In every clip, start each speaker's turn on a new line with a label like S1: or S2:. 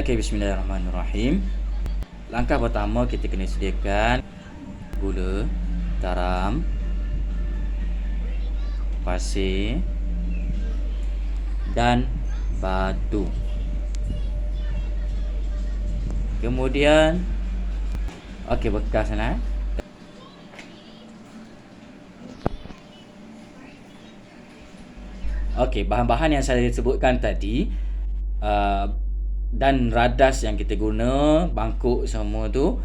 S1: Okey, bismillahirrahmanirrahim. Langkah pertama kita kena sediakan gula, garam, pasir dan batu. Kemudian bekas sana. Bahan-bahan yang saya sebutkan tadi dan radas yang kita guna, bangkuk semua tu,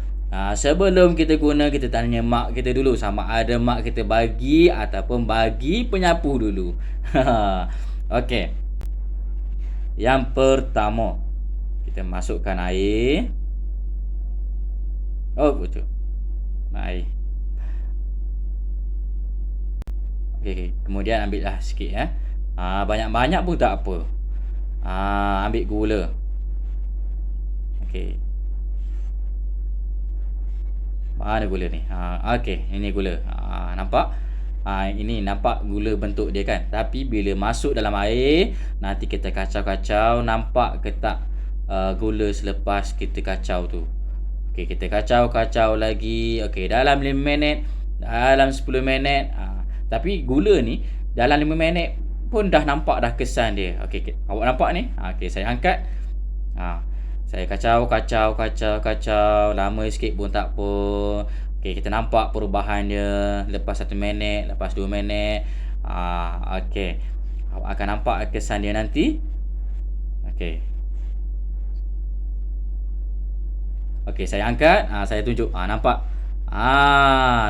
S1: sebelum kita guna, kita tanya mak kita dulu sama ada mak kita bagi ataupun bagi penyapu dulu. Okey. Yang pertama, kita masukkan air. Betul. Air. Okey. Kemudian ambillah sikit ya. Banyak-banyak pun tak apa. Ambil gula. Okey. Mana gula ni? Okey, ini gula. Nampak? Ini nampak gula bentuk dia kan. Tapi bila masuk dalam air, nanti kita kacau-kacau, nampak ke tak gula selepas kita kacau tu. Okey, kita kacau-kacau lagi. Okey, dalam 5 minit, dalam 10 minit. Tapi gula ni dalam 5 minit pun dah nampak dah kesan dia. Okey, awak nampak ni? Okey, saya angkat. Saya kacau. Lama sikit pun tak apa. Okey, kita nampak perubahan dia lepas 1 minit, lepas 2 minit. Okey. Awak akan nampak kesan dia nanti. Okey. Okey, saya angkat. Saya tunjuk. Nampak?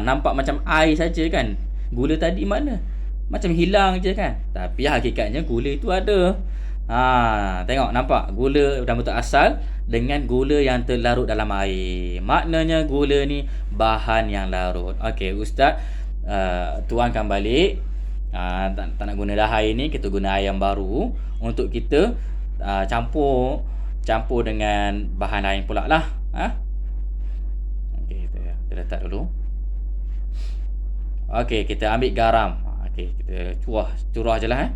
S1: Nampak macam air saja kan? Gula tadi mana? Macam hilang je kan. Tapi hakikatnya gula itu ada. Tengok, nampak gula dan bentuk asal dengan gula yang terlarut dalam air. Maknanya gula ni bahan yang larut. Okey, ustaz tuangkan balik. Tak nak guna dah air ni, kita guna air yang baru untuk kita campur dengan bahan lain pula lah. Okey, kita letak dulu. Okey, kita ambil garam. Okey, kita curah je lah.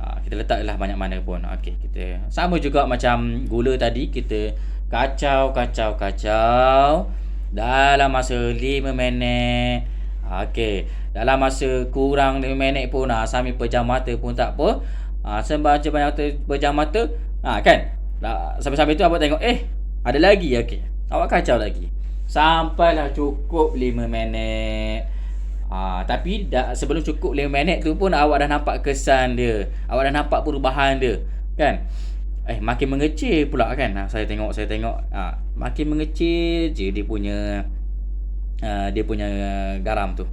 S1: Kita letaklah banyak mana pun. Okey, kita sama juga macam gula tadi, kita kacau dalam masa 5 minit. Okey, dalam masa kurang 5 minit pun sambil pejam mata pun tak apa. Sembaca banyak pejam mata, kan? Sampai-sampai tu awak tengok, ada lagi. Okey, awak kacau lagi sampailah cukup 5 minit. Tapi sebelum cukup 5 minit tu pun awak dah nampak kesan dia. Awak dah nampak perubahan dia, kan? Makin mengecil pula kan. Saya tengok. Makin mengecil je dia punya garam tu.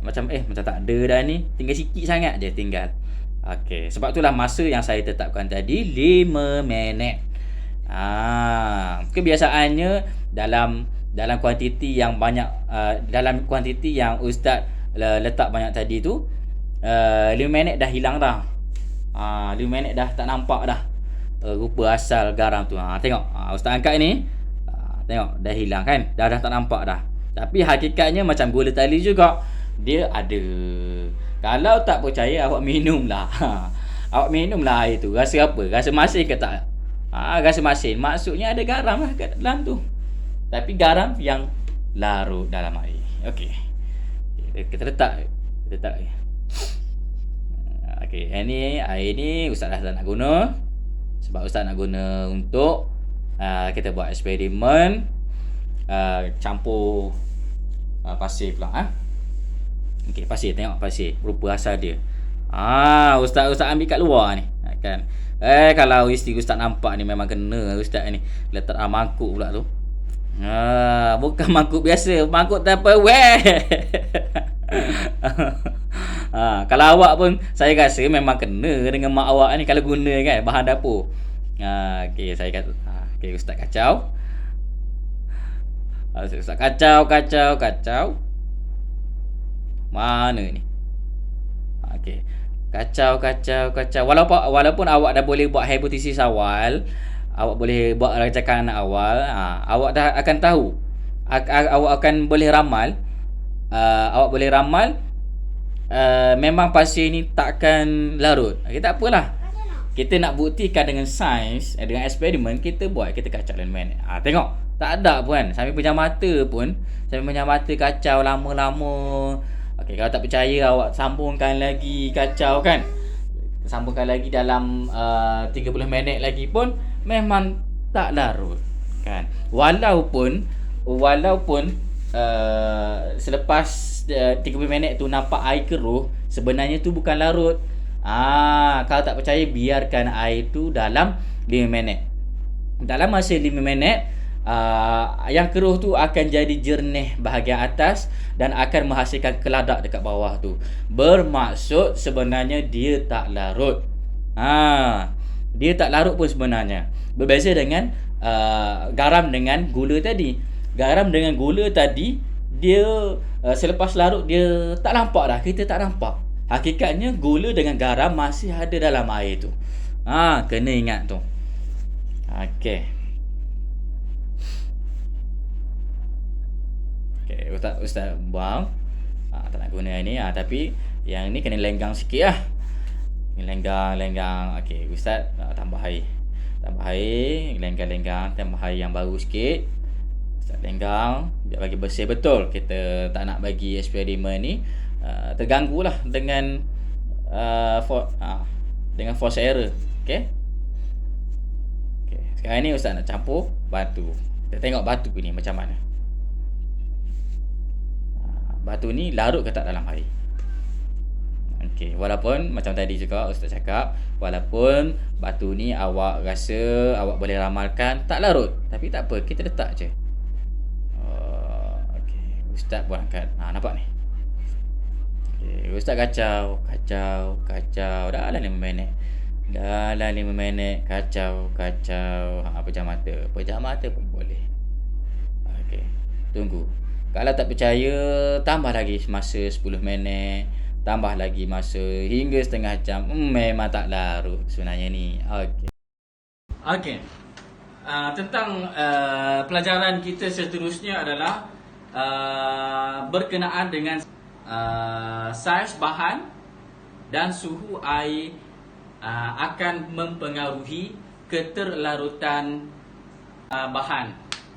S1: Macam tak ada dah ni. Tinggal sikit sangat je tinggal. Okey, sebab itulah masa yang saya tetapkan tadi 5 minit. Kebiasaannya dalam kuantiti yang banyak, dalam kuantiti yang ustaz letak banyak tadi tu, 5 minit dah hilang dah. 5 minit dah tak nampak dah rupa asal garam tu. Tengok, ustaz angkat ni, tengok dah hilang kan, dah tak nampak dah. Tapi hakikatnya macam gula tali juga, dia ada. Kalau tak percaya, awak minumlah. Awak minumlah air tu. Rasa apa? Rasa masin ke tak? Rasa masin, maksudnya ada garam lah kat dalam tu. Tapi garam yang larut dalam air. Okey. Kita letak. Okey, air ni ustaz dah tak nak guna. Sebab ustaz nak guna untuk kita buat eksperimen campur pasir pula. Okey, pasir, tengok pasir rupa asal dia. Ustaz ambil kat luar ni, kan. Kalau isteri ustaz nampak ni memang kena ustaz ni letak mangkuk pula tu. Bukan mangkuk biasa, mangkuk Tupperware. Kalau awak pun saya rasa memang kena dengan mak awak ni kalau guna kan bahan dapur. Okey, saya kata okey, ustaz kacau. Ustaz kacau. Mana ni? Okey. Kacau. Walaupun awak dah boleh buat hipotesis awal, awak boleh buat rancangan awal, awak dah akan tahu. Awak akan boleh ramal. Memang pasir ni takkan larut. Tak apalah. kita nak buktikan dengan sains, dengan eksperimen, kita buat, kita kacau dalam minit. Tengok, tak ada pun kan. Sambil pejam mata kacau lama-lama. Okey, kalau tak percaya awak sambungkan lagi kacau kan. Sambungkan lagi dalam 30 minit lagi pun memang tak larut kan. Walaupun selepas 30 minit tu nampak air keruh, sebenarnya tu bukan larut. Kalau tak percaya, biarkan air tu dalam 5 minit. Dalam masa 5 minit, yang keruh tu akan jadi jernih bahagian atas dan akan menghasilkan keladak dekat bawah tu. Bermaksud sebenarnya dia tak larut. Dia tak larut pun sebenarnya. Berbeza dengan garam dengan gula tadi. Garam dengan gula tadi, dia selepas larut dia tak nampak dah. Kita tak nampak. Hakikatnya gula dengan garam masih ada dalam air tu. Kena ingat tu. Okey. Okey, Ustaz buang. Tak nak guna ni. Tapi yang ni kena lenggang sikit lah. Ni lenggang. Okey, Ustaz tambah air. Lenggang, tambah air yang baru sikit. Ustaz lenggang biar bagi bersih betul. Kita tak nak bagi eksperimen ni terganggu lah dengan dengan false error. Okey. Sekarang ni Ustaz nak campur batu. Kita tengok batu ni macam mana. Batu ni larut ke tak dalam air. Okey, walaupun macam tadi juga Ustaz cakap, walaupun batu ni awak rasa awak boleh ramalkan tak larut, tapi tak apa, kita letak je. Okey, Ustaz buat angkat. Nampak ni. Okey, Ustaz kacau. Dalam 5 minit. Kacau. Pejam mata pun boleh. Okey, tunggu. Kalau tak percaya, tambah lagi masa 10 minit. Tambah lagi masa hingga setengah jam. Memang tak larut sebenarnya ni. Okey. Tentang pelajaran kita seterusnya adalah berkenaan dengan saiz bahan dan suhu air akan mempengaruhi keterlarutan bahan.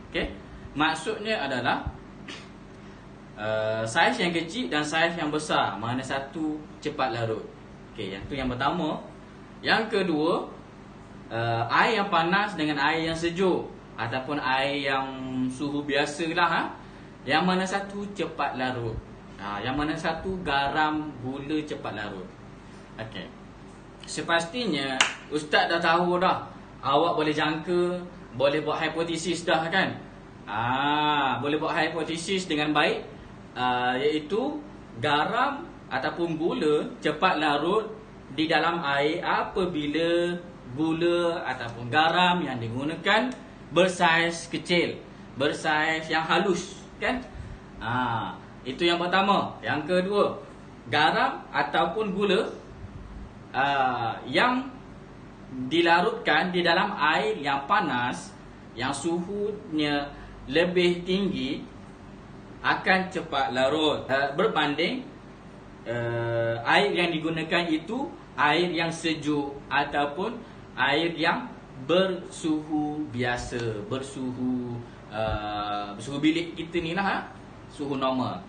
S1: Okey. Maksudnya adalah saiz yang kecil dan saiz yang besar, mana satu cepat larut. Okey, yang tu yang pertama. Yang kedua, air yang panas dengan air yang sejuk ataupun air yang suhu biasalah, yang mana satu cepat larut. Yang mana satu garam, gula cepat larut. Okey. Sepastinya Ustaz dah tahu dah. Awak boleh jangka, boleh buat hipotesis dah kan? Boleh buat hipotesis dengan baik, iaitu garam ataupun gula cepat larut di dalam air apabila gula ataupun garam yang digunakan bersaiz kecil, bersaiz yang halus kan? Itu yang pertama. Yang kedua, garam ataupun gula yang dilarutkan di dalam air yang panas, yang suhunya lebih tinggi, akan cepat larut berbanding air yang digunakan itu air yang sejuk ataupun air yang bersuhu biasa, bersuhu bilik kita ni lah, suhu normal.